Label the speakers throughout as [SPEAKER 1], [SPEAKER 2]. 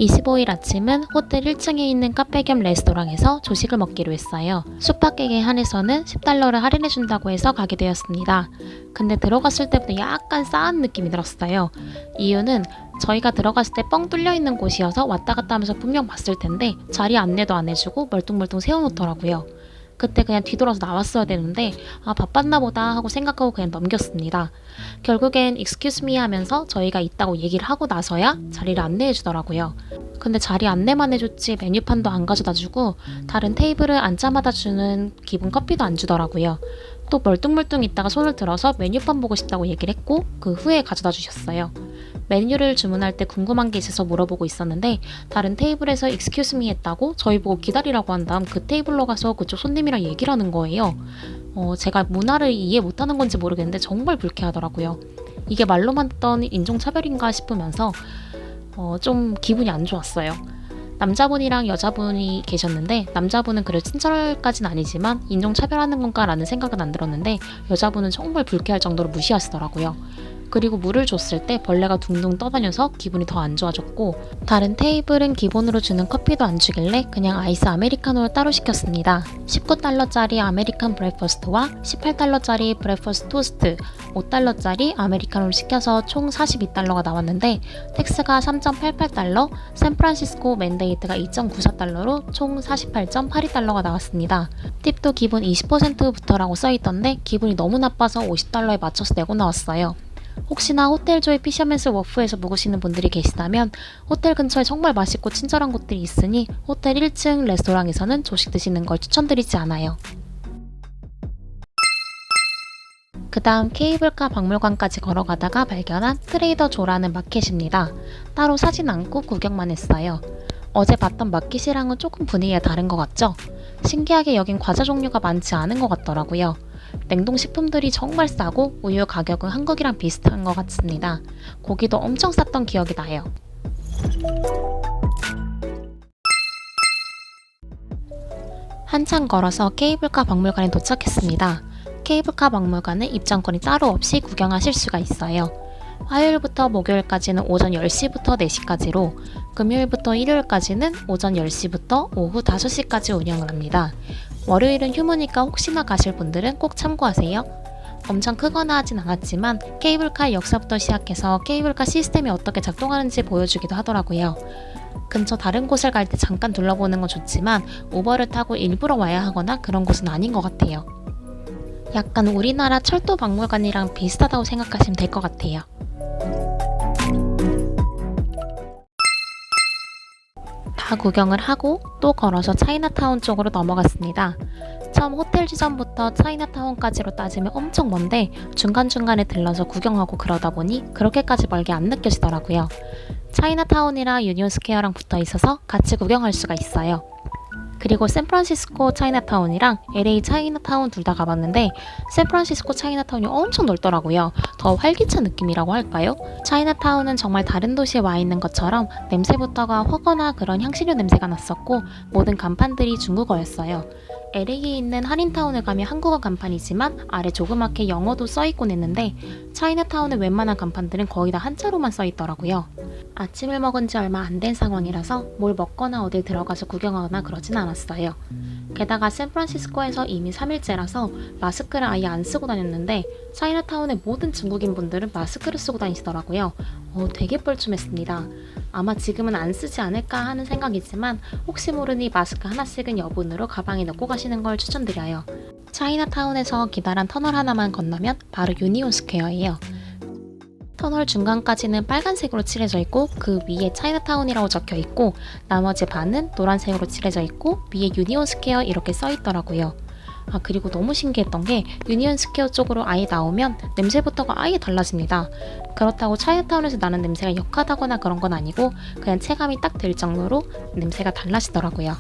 [SPEAKER 1] 25일 아침은 호텔 1층에 있는 카페 겸 레스토랑에서 조식을 먹기로 했어요. 숙박객에 한해서는 10달러를 할인해준다고 해서 가게 되었습니다. 근데 들어갔을 때부터 약간 싸한 느낌이 들었어요. 이유는 저희가 들어갔을 때 뻥 뚫려있는 곳이어서 왔다 갔다 하면서 분명 봤을 텐데 자리 안내도 안 해주고 멀뚱멀뚱 세워놓더라고요. 그때 그냥 뒤돌아서 나왔어야 되는데 바빴나 보다 하고 생각하고 그냥 넘겼습니다. 결국엔 excuse me 하면서 저희가 있다고 얘기를 하고 나서야 자리를 안내해 주더라고요. 근데 자리 안내만 해줬지 메뉴판도 안 가져다주고 다른 테이블을 앉자마자 주는 기본 커피도 안 주더라고요. 또 멀뚱멀뚱 있다가 손을 들어서 메뉴판 보고 싶다고 얘기를 했고 그 후에 가져다 주셨어요. 메뉴를 주문할 때 궁금한 게 있어서 물어보고 있었는데 다른 테이블에서 excuse me 했다고 저희 보고 기다리라고 한 다음 그 테이블로 가서 그쪽 손님이랑 얘기를 하는 거예요. 제가 문화를 이해 못하는 건지 모르겠는데 정말 불쾌하더라고요. 이게 말로만 듣던 인종차별인가 싶으면서 좀 기분이 안 좋았어요. 남자분이랑 여자분이 계셨는데 남자분은 그래도 친절까진 아니지만 인종차별하는 건가 라는 생각은 안 들었는데 여자분은 정말 불쾌할 정도로 무시하시더라고요. 그리고 물을 줬을 때 벌레가 둥둥 떠다녀서 기분이 더 안 좋아졌고 다른 테이블은 기본으로 주는 커피도 안 주길래 그냥 아이스 아메리카노를 따로 시켰습니다. 19달러짜리 아메리칸 브레이퍼스트와 18달러짜리 브레이퍼스트 토스트, 5달러짜리 아메리카노를 시켜서 총 42달러가 나왔는데 텍스가 3.88달러, 샌프란시스코 맨데이트가 2.94달러로 총 48.82달러가 나왔습니다. 팁도 기본 20%부터라고 써있던데 기분이 너무 나빠서 50달러에 맞춰서 내고 나왔어요. 혹시나 호텔조의 피셔맨스 워프에서 묵으시는 분들이 계시다면 호텔 근처에 정말 맛있고 친절한 곳들이 있으니 호텔 1층 레스토랑에서는 조식 드시는 걸 추천드리지 않아요. 그 다음 케이블카 박물관까지 걸어가다가 발견한 트레이더 조라는 마켓입니다. 따로 사진 않고 구경만 했어요. 어제 봤던 마켓이랑은 조금 분위기가 다른 것 같죠? 신기하게 여긴 과자 종류가 많지 않은 것 같더라고요. 냉동식품들이 정말 싸고 우유 가격은 한국이랑 비슷한 것 같습니다. 고기도 엄청 쌌던 기억이 나요. 한참 걸어서 케이블카 박물관에 도착했습니다. 케이블카 박물관은 입장권이 따로 없이 구경하실 수가 있어요. 화요일부터 목요일까지는 오전 10시부터 4시까지로 금요일부터 일요일까지는 오전 10시부터 오후 5시까지 운영을 합니다. 월요일은 휴무니까 혹시나 가실 분들은 꼭 참고하세요. 엄청 크거나 하진 않았지만 케이블카의 역사부터 시작해서 케이블카 시스템이 어떻게 작동하는지 보여주기도 하더라고요. 근처 다른 곳을 갈 때 잠깐 둘러보는 건 좋지만 우버를 타고 일부러 와야 하거나 그런 곳은 아닌 것 같아요. 약간 우리나라 철도 박물관이랑 비슷하다고 생각하시면 될 것 같아요. 다 구경을 하고 또 걸어서 차이나타운 쪽으로 넘어갔습니다. 처음 호텔 지점부터 차이나타운까지로 따지면 엄청 먼데 중간중간에 들러서 구경하고 그러다 보니 그렇게까지 멀게 안 느껴지더라고요. 차이나타운이랑 유니온 스퀘어랑 붙어 있어서 같이 구경할 수가 있어요. 그리고 샌프란시스코 차이나타운이랑 LA 차이나타운 둘 다 가봤는데 샌프란시스코 차이나타운이 엄청 넓더라고요. 더 활기찬 느낌이라고 할까요? 차이나타운은 정말 다른 도시에 와 있는 것처럼 냄새부터가 허거나 그런 향신료 냄새가 났었고 모든 간판들이 중국어였어요. LA에 있는 한인타운을 가면 한국어 간판이지만 아래 조그맣게 영어도 써있곤 했는데 차이나타운의 웬만한 간판들은 거의 다 한자로만 써있더라고요. 아침을 먹은 지 얼마 안 된 상황이라서 뭘 먹거나 어딜 들어가서 구경하거나 그러진 않았어요. 게다가 샌프란시스코에서 이미 3일째라서 마스크를 아예 안 쓰고 다녔는데 차이나타운의 모든 중국인 분들은 마스크를 쓰고 다니시더라고요. 되게 뻘쭘했습니다. 아마 지금은 안 쓰지 않을까 하는 생각이지만 혹시 모르니 마스크 하나씩은 여분으로 가방에 넣고 가시는 걸 추천드려요. 차이나타운에서 기다란 터널 하나만 건너면 바로 유니온 스퀘어예요. 터널 중간까지는 빨간색으로 칠해져 있고 그 위에 차이나타운이라고 적혀 있고 나머지 반은 노란색으로 칠해져 있고 위에 유니온 스퀘어 이렇게 써 있더라고요. 그리고 너무 신기했던 게 유니온 스퀘어 쪽으로 아예 나오면 냄새부터가 아예 달라집니다. 그렇다고 차이나타운에서 나는 냄새가 역하다거나 그런 건 아니고 그냥 체감이 딱 될 정도로 냄새가 달라지더라고요.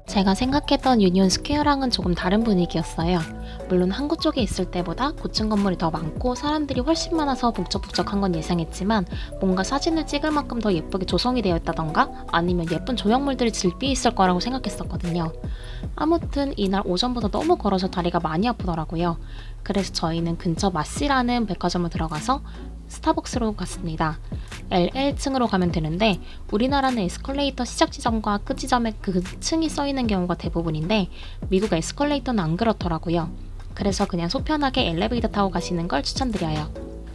[SPEAKER 1] 제가 생각했던 유니온 스퀘어랑은 조금 다른 분위기였어요. 물론 항구 쪽에 있을 때보다 고층 건물이 더 많고 사람들이 훨씬 많아서 북적북적한 건 예상했지만 뭔가 사진을 찍을 만큼 더 예쁘게 조성이 되어 있다던가 아니면 예쁜 조형물들이 질비해 있을 거라고 생각했었거든요. 아무튼 이날 오전부터 너무 걸어서 다리가 많이 아프더라고요. 그래서 저희는 근처 마시라는 백화점을 들어가서 스타벅스로 갔습니다. LL층으로 가면 되는데 우리나라는 에스컬레이터 시작 지점과 끝 지점에 그 층이 써있는 경우가 대부분인데 미국 에스컬레이터는 안 그렇더라고요. 그래서 그냥 속편하게 엘리베이터 타고 가시는 걸 추천드려요.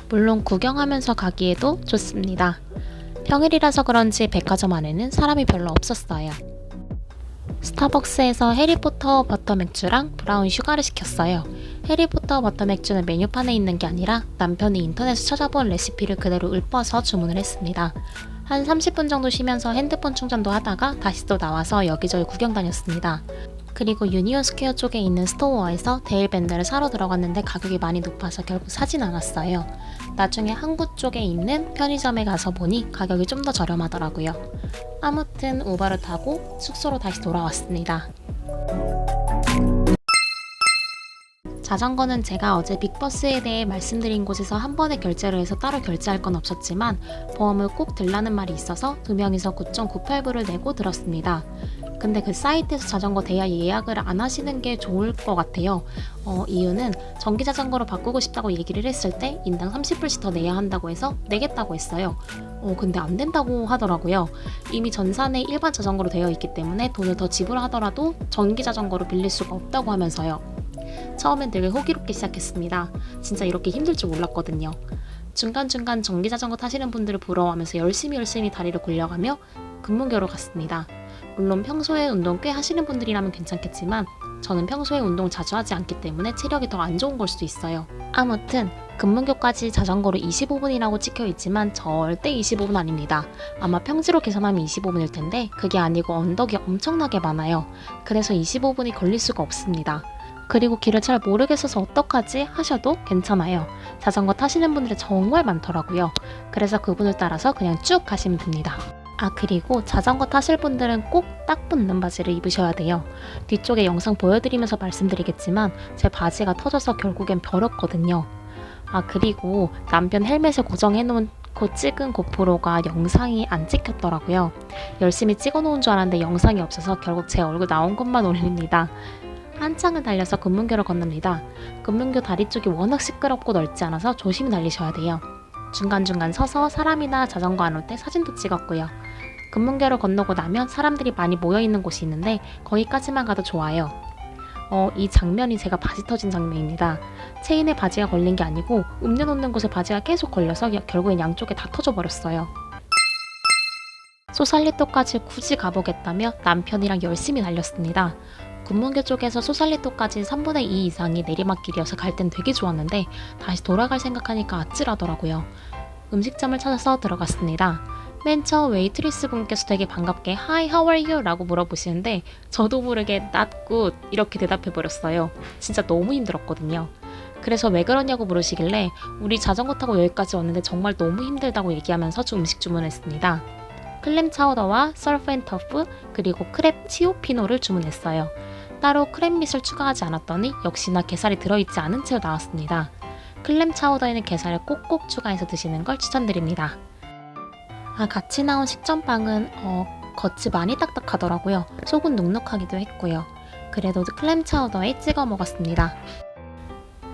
[SPEAKER 1] 물론 구경하면서 가기에도 좋습니다. 평일이라서 그런지 백화점 안에는 사람이 별로 없었어요. 스타벅스에서 해리포터 버터 맥주랑 브라운 슈가를 시켰어요. 해리포터 버터 맥주는 메뉴판에 있는 게 아니라 남편이 인터넷에서 찾아본 레시피를 그대로 읊어서 주문을 했습니다. 한 30분 정도 쉬면서 핸드폰 충전도 하다가 다시 또 나와서 여기저기 구경 다녔습니다. 그리고 유니온 스퀘어 쪽에 있는 스토어에서 데일밴드를 사러 들어갔는데 가격이 많이 높아서 결국 사진 않았어요. 나중에 항구 쪽에 있는 편의점에 가서 보니 가격이 좀 더 저렴하더라고요. 아무튼 우버를 타고 숙소로 다시 돌아왔습니다. 자전거는 제가 어제 빅버스에 대해 말씀드린 곳에서 한 번에 결제를 해서 따로 결제할 건 없었지만 보험을 꼭 들라는 말이 있어서 2명이서 9.98불을 내고 들었습니다. 근데 그 사이트에서 자전거 대여 예약을 안 하시는 게 좋을 것 같아요. 이유는 전기자전거로 바꾸고 싶다고 얘기를 했을 때 인당 30불씩 더 내야 한다고 해서 내겠다고 했어요. 근데 안 된다고 하더라고요. 이미 전산에 일반 자전거로 되어 있기 때문에 돈을 더 지불하더라도 전기자전거로 빌릴 수가 없다고 하면서요. 처음엔 되게 호기롭게 시작했습니다. 진짜 이렇게 힘들 줄 몰랐거든요. 중간중간 전기자전거 타시는 분들을 부러워하면서 열심히 다리를 굴려가며 금문교로 갔습니다. 물론 평소에 운동 꽤 하시는 분들이라면 괜찮겠지만 저는 평소에 운동 자주 하지 않기 때문에 체력이 더 안 좋은 걸 수도 있어요. 아무튼 금문교까지 자전거로 25분이라고 찍혀있지만 절대 25분 아닙니다. 아마 평지로 계산하면 25분일 텐데 그게 아니고 언덕이 엄청나게 많아요. 그래서 25분이 걸릴 수가 없습니다. 그리고 길을 잘 모르겠어서 어떡하지 하셔도 괜찮아요. 자전거 타시는 분들이 정말 많더라고요. 그래서 그분을 따라서 그냥 쭉 가시면 됩니다. 그리고 자전거 타실 분들은 꼭 딱 붙는 바지를 입으셔야 돼요. 뒤쪽에 영상 보여드리면서 말씀드리겠지만 제 바지가 터져서 결국엔 버렸거든요. 그리고 남편 헬멧을 고정해놓고 찍은 고프로가 영상이 안 찍혔더라고요. 열심히 찍어놓은 줄 알았는데 영상이 없어서 결국 제 얼굴 나온 것만 올립니다. 한참을 달려서 금문교를 건넙니다. 금문교 다리 쪽이 워낙 시끄럽고 넓지 않아서 조심히 달리셔야 돼요. 중간중간 서서 사람이나 자전거 안 올 때 사진도 찍었고요. 금문교를 건너고 나면 사람들이 많이 모여있는 곳이 있는데 거기까지만 가도 좋아요. 이 장면이 제가 바지 터진 장면입니다. 체인에 바지가 걸린 게 아니고 음료 놓는 곳에 바지가 계속 걸려서 결국엔 양쪽에 다 터져버렸어요. 소살리토까지 굳이 가보겠다며 남편이랑 열심히 달렸습니다. 금문교 쪽에서 소살리토까지 3분의 2 이상이 내리막길이어서 갈 땐 되게 좋았는데 다시 돌아갈 생각하니까 아찔하더라고요. 음식점을 찾아서 들어갔습니다. 맨 처음 웨이트리스 분께서 되게 반갑게 Hi, how are you? 라고 물어보시는데 저도 모르게 Not good 이렇게 대답해버렸어요. 진짜 너무 힘들었거든요. 그래서 왜 그러냐고 물으시길래 우리 자전거 타고 여기까지 왔는데 정말 너무 힘들다고 얘기하면서 음식 주문했습니다. 클램 차우더와 서프 앤 터프 그리고 크랩 치오피노를 주문했어요. 따로 크랩밋을 추가하지 않았더니 역시나 게살이 들어있지 않은 채로 나왔습니다. 클램 차우더에는 게살을 꼭꼭 추가해서 드시는 걸 추천드립니다. 같이 나온 식전빵은 겉이 많이 딱딱하더라고요. 속은 눅눅하기도 했고요. 그래도 클램 차우더에 찍어 먹었습니다.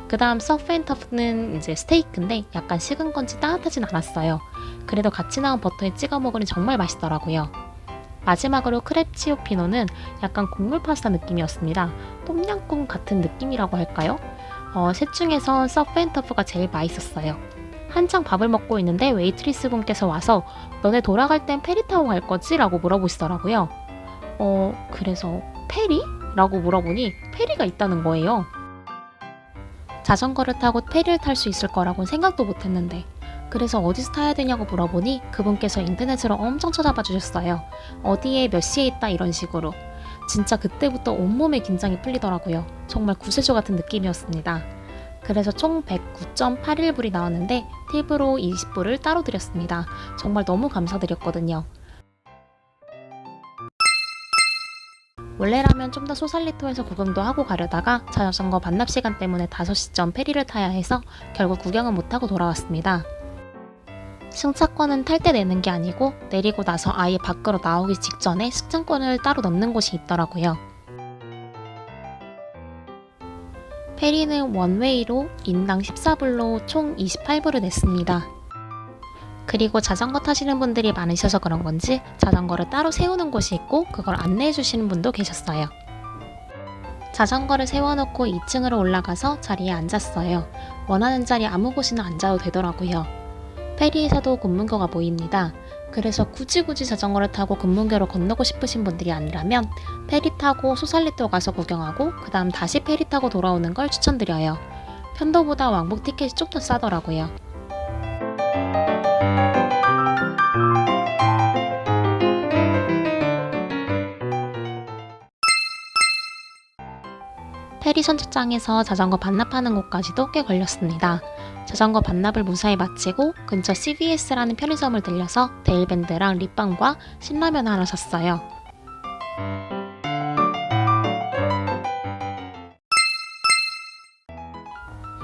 [SPEAKER 1] 그 다음 서프 앤 터프는 이제 스테이크인데 약간 식은 건지 따뜻하진 않았어요. 그래도 같이 나온 버터에 찍어 먹으니 정말 맛있더라고요. 마지막으로 크랩 치오피노는 약간 국물 파스타 느낌이었습니다. 똠양꿍 같은 느낌이라고 할까요? 셋 중에서 서프 앤 터프가 제일 맛있었어요. 한창 밥을 먹고 있는데 웨이트리스 분께서 와서 너네 돌아갈 땐 페리 타고 갈 거지? 라고 물어보시더라고요. 그래서 페리? 라고 물어보니 페리가 있다는 거예요. 자전거를 타고 페리를 탈 수 있을 거라고는 생각도 못했는데 그래서 어디서 타야 되냐고 물어보니 그분께서 인터넷으로 엄청 찾아봐 주셨어요. 어디에 몇 시에 있다 이런 식으로. 진짜 그때부터 온몸에 긴장이 풀리더라고요. 정말 구세주 같은 느낌이었습니다. 그래서 총 109.81불이 나왔는데 팁으로 20불을 따로 드렸습니다. 정말 너무 감사드렸거든요. 원래라면 좀 더 소살리토에서 구경도 하고 가려다가 자전거 반납 시간 때문에 5시쯤 페리를 타야 해서 결국 구경은 못하고 돌아왔습니다. 승차권은 탈 때 내는 게 아니고 내리고 나서 아예 밖으로 나오기 직전에 승차권을 따로 넣는 곳이 있더라고요. 페리는 원웨이로 인당 14불로 총 28불을 냈습니다. 그리고 자전거 타시는 분들이 많으셔서 그런 건지 자전거를 따로 세우는 곳이 있고 그걸 안내해 주시는 분도 계셨어요. 자전거를 세워놓고 2층으로 올라가서 자리에 앉았어요. 원하는 자리 아무 곳이나 앉아도 되더라고요. 페리에서도 금문교가 보입니다. 그래서 굳이 자전거를 타고 금문교로 건너고 싶으신 분들이 아니라면 페리 타고 소살리토 가서 구경하고 그 다음 다시 페리 타고 돌아오는 걸 추천드려요. 편도보다 왕복 티켓이 좀 더 싸더라고요. 페리 선착장에서 자전거 반납하는 곳까지도 꽤 걸렸습니다. 자전거 반납을 무사히 마치고 근처 CVS라는 편의점을 들려서 데일밴드랑 립밤과 신라면 하나 샀어요.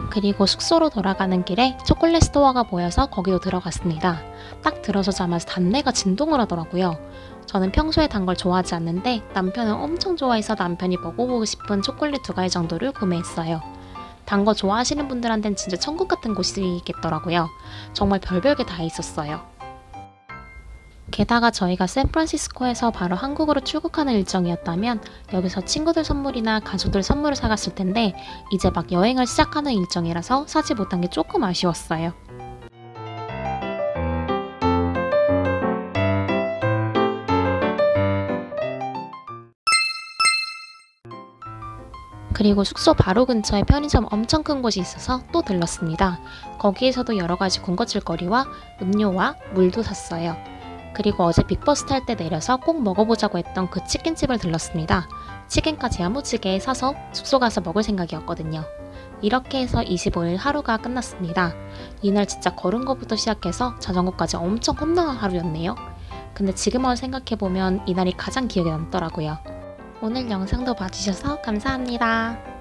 [SPEAKER 1] 그리고 숙소로 돌아가는 길에 초콜릿 스토어가 보여서 거기도 들어갔습니다. 딱 들어서자마자 단내가 진동을 하더라고요. 저는 평소에 단 걸 좋아하지 않는데 남편은 엄청 좋아해서 남편이 먹어보고 싶은 초콜릿 2가지 정도를 구매했어요. 단 거 좋아하시는 분들한텐 진짜 천국 같은 곳이겠더라고요. 정말 별별 게 다 있었어요. 게다가 저희가 샌프란시스코에서 바로 한국으로 출국하는 일정이었다면 여기서 친구들 선물이나 가족들 선물을 사갔을 텐데 이제 막 여행을 시작하는 일정이라서 사지 못한 게 조금 아쉬웠어요. 그리고 숙소 바로 근처에 편의점 엄청 큰 곳이 있어서 또 들렀습니다. 거기에서도 여러 가지 군것질거리와 음료와 물도 샀어요. 그리고 어제 빅버스 탈 때 내려서 꼭 먹어보자고 했던 그 치킨집을 들렀습니다. 치킨까지 야무지게 사서 숙소 가서 먹을 생각이었거든요. 이렇게 해서 25일 하루가 끝났습니다. 이날 진짜 걸은 거부터 시작해서 자전거까지 엄청 험난한 하루였네요. 근데 지금 와서 생각해보면 이날이 가장 기억에 남더라고요. 오늘 영상도 봐주셔서 감사합니다.